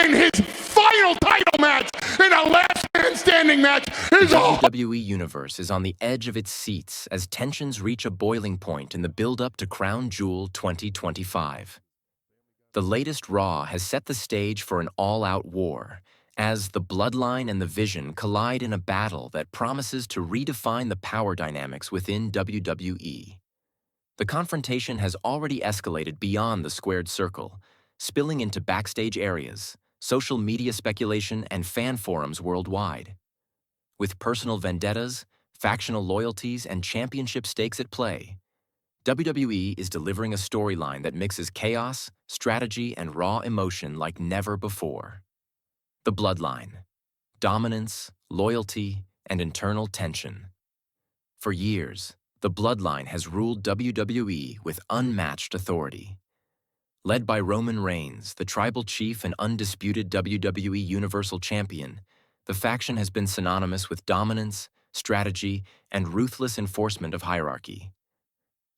in his final title match in a last man standing match is all. The WWE Universe is on the edge of its seats as tensions reach a boiling point in the build-up to Crown Jewel 2025. The latest Raw has set the stage for an all-out war, as the Bloodline and the Vision collide in a battle that promises to redefine the power dynamics within WWE. The confrontation has already escalated beyond the squared circle, spilling into backstage areas, social media speculation, and fan forums worldwide. With personal vendettas, factional loyalties, and championship stakes at play, WWE is delivering a storyline that mixes chaos, strategy, and raw emotion like never before. The Bloodline: dominance, loyalty, and internal tension. For years, the Bloodline has ruled WWE with unmatched authority. Led by Roman Reigns, the tribal chief and undisputed WWE Universal Champion, the faction has been synonymous with dominance, strategy, and ruthless enforcement of hierarchy.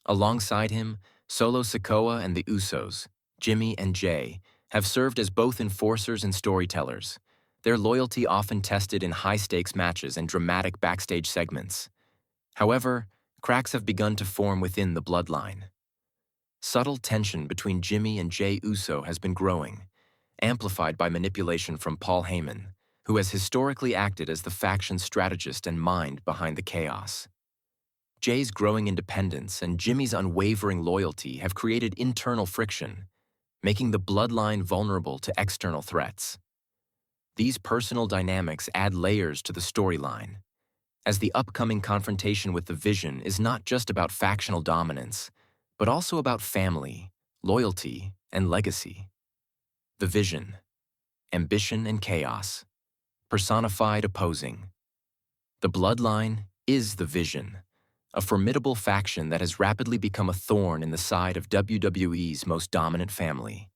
Alongside him, Solo Sikoa and the Usos, Jimmy and Jay, have served as both enforcers and storytellers, their loyalty often tested in high-stakes matches and dramatic backstage segments. However, cracks have begun to form within the Bloodline. Subtle tension between Jimmy and Jay Uso has been growing, amplified by manipulation from Paul Heyman, who has historically acted as the faction's strategist and mind behind the chaos. Jay's growing independence and Jimmy's unwavering loyalty have created internal friction, making the Bloodline vulnerable to external threats. These personal dynamics add layers to the storyline, as the upcoming confrontation with the Vision is not just about factional dominance, but also about family, loyalty, and legacy. The Vision: ambition and chaos, personified opposing. The Bloodline is the Vision, a formidable faction that has rapidly become a thorn in the side of WWE's most dominant family.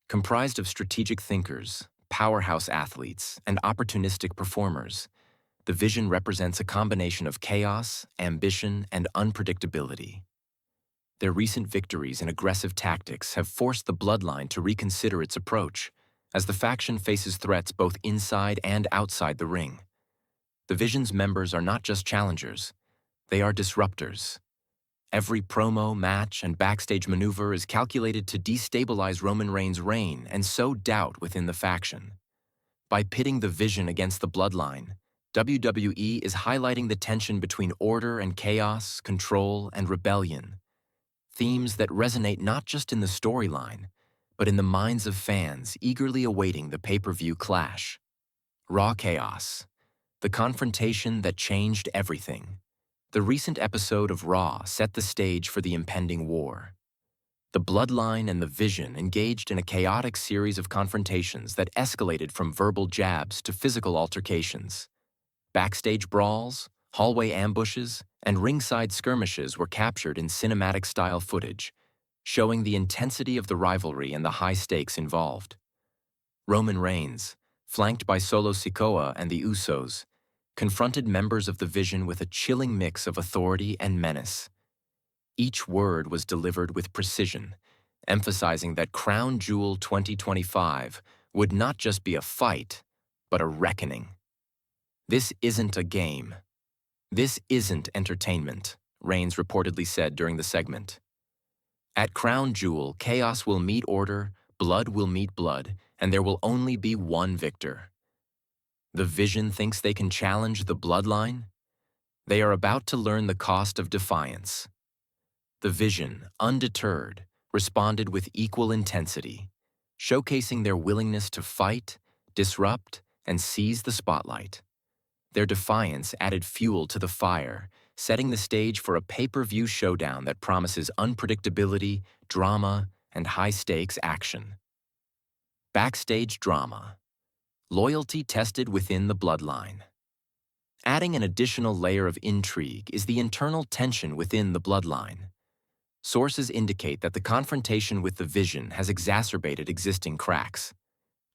Comprised of strategic thinkers, powerhouse athletes, and opportunistic performers, the Vision represents a combination of chaos, ambition, and unpredictability. Their recent victories and aggressive tactics have forced the Bloodline to reconsider its approach, as the faction faces threats both inside and outside the ring. The Vision's members are not just challengers, they are disruptors. Every promo, match, and backstage maneuver is calculated to destabilize Roman Reigns' reign and sow doubt within the faction. By pitting the Vision against the Bloodline, WWE is highlighting the tension between order and chaos, control and rebellion, themes that resonate not just in the storyline, but in the minds of fans eagerly awaiting the pay-per-view clash. Raw Chaos: the confrontation that changed everything. The recent episode of Raw set the stage for the impending war. The Bloodline and the Vision engaged in a chaotic series of confrontations that escalated from verbal jabs to physical altercations. Backstage brawls, hallway ambushes, and ringside skirmishes were captured in cinematic-style footage, showing the intensity of the rivalry and the high stakes involved. Roman Reigns, flanked by Solo Sikoa and the Usos, confronted members of the Vision with a chilling mix of authority and menace. Each word was delivered with precision, emphasizing that Crown Jewel 2025 would not just be a fight, but a reckoning. "This isn't a game. This isn't entertainment," Reigns reportedly said during the segment. "At Crown Jewel, chaos will meet order, blood will meet blood, and there will only be one victor." The Vision thinks they can challenge the Bloodline? They are about to learn the cost of defiance. The Vision, undeterred, responded with equal intensity, showcasing their willingness to fight, disrupt, and seize the spotlight. Their defiance added fuel to the fire, setting the stage for a pay-per-view showdown that promises unpredictability, drama, and high-stakes action. Backstage drama: loyalty tested within the Bloodline. Adding an additional layer of intrigue is the internal tension within the Bloodline. Sources indicate that the confrontation with the Vision has exacerbated existing cracks.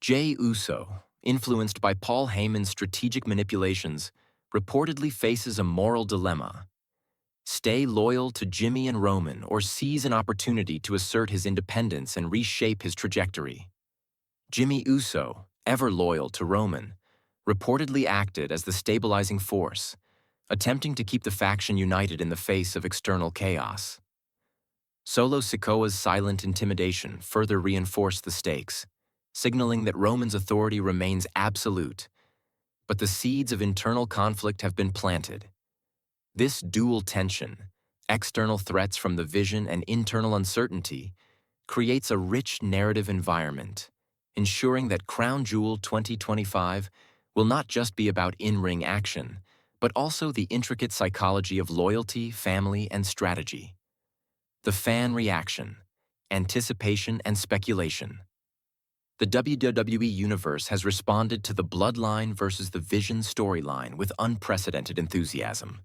Jey Uso, influenced by Paul Heyman's strategic manipulations, reportedly faces a moral dilemma: stay loyal to Jimmy and Roman or seize an opportunity to assert his independence and reshape his trajectory. Jimmy Uso, ever loyal to Roman, reportedly acted as the stabilizing force, attempting to keep the faction united in the face of external chaos. Solo Sikoa's silent intimidation further reinforced the stakes, signaling that Roman's authority remains absolute. But the seeds of internal conflict have been planted. This dual tension, external threats from the Vision and internal uncertainty, creates a rich narrative environment, ensuring that Crown Jewel 2025 will not just be about in-ring action, but also the intricate psychology of loyalty, family, and strategy. The fan reaction, anticipation, and speculation. The WWE Universe has responded to the Bloodline versus the Vision storyline with unprecedented enthusiasm.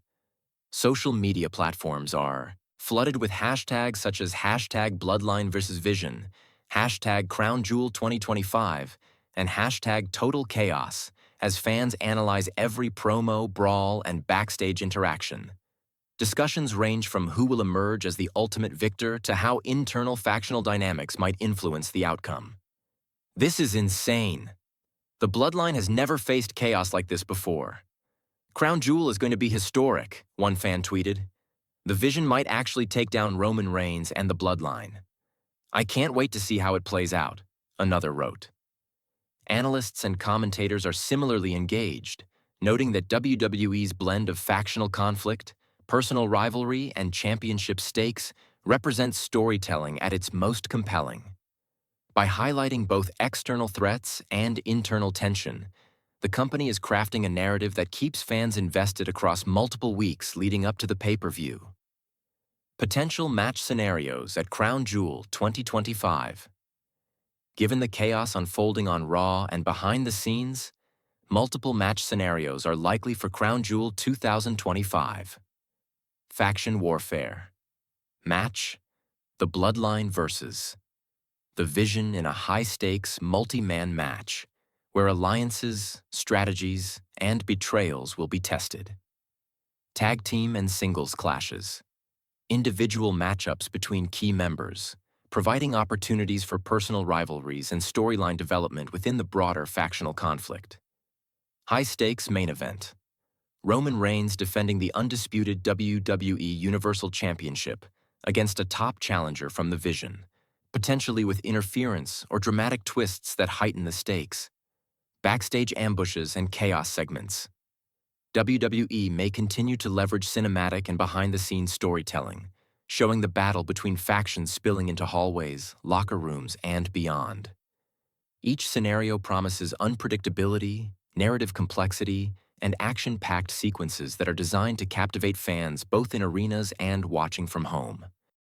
Social media platforms are flooded with hashtags such as hashtag Bloodline versus Vision, hashtag Crown Jewel 2025, and hashtag Total Chaos as fans analyze every promo, brawl, and backstage interaction. Discussions range from who will emerge as the ultimate victor to how internal factional dynamics might influence the outcome. This is insane. The Bloodline has never faced chaos like this before. Crown Jewel is going to be historic, one fan tweeted. The Vision might actually take down Roman Reigns and the Bloodline. I can't wait to see how it plays out, another wrote. Analysts and commentators are similarly engaged, noting that WWE's blend of factional conflict, personal rivalry, and championship stakes represents storytelling at its most compelling. By highlighting both external threats and internal tension, the company is crafting a narrative that keeps fans invested across multiple weeks leading up to the pay-per-view. Potential match scenarios at Crown Jewel 2025. Given the chaos unfolding on Raw and behind the scenes, multiple match scenarios are likely for Crown Jewel 2025. Faction Warfare. Match: The Bloodline versus The Vision in a high-stakes, multi-man match, where alliances, strategies, and betrayals will be tested. Tag team and singles clashes. Individual matchups between key members, providing opportunities for personal rivalries and storyline development within the broader factional conflict. High-stakes main event. Roman Reigns defending the undisputed WWE Universal Championship against a top challenger from the Vision, potentially with interference or dramatic twists that heighten the stakes. Backstage ambushes and chaos segments. WWE may continue to leverage cinematic and behind-the-scenes storytelling, showing the battle between factions spilling into hallways, locker rooms, and beyond. Each scenario promises unpredictability, narrative complexity, and action-packed sequences that are designed to captivate fans both in arenas and watching from home.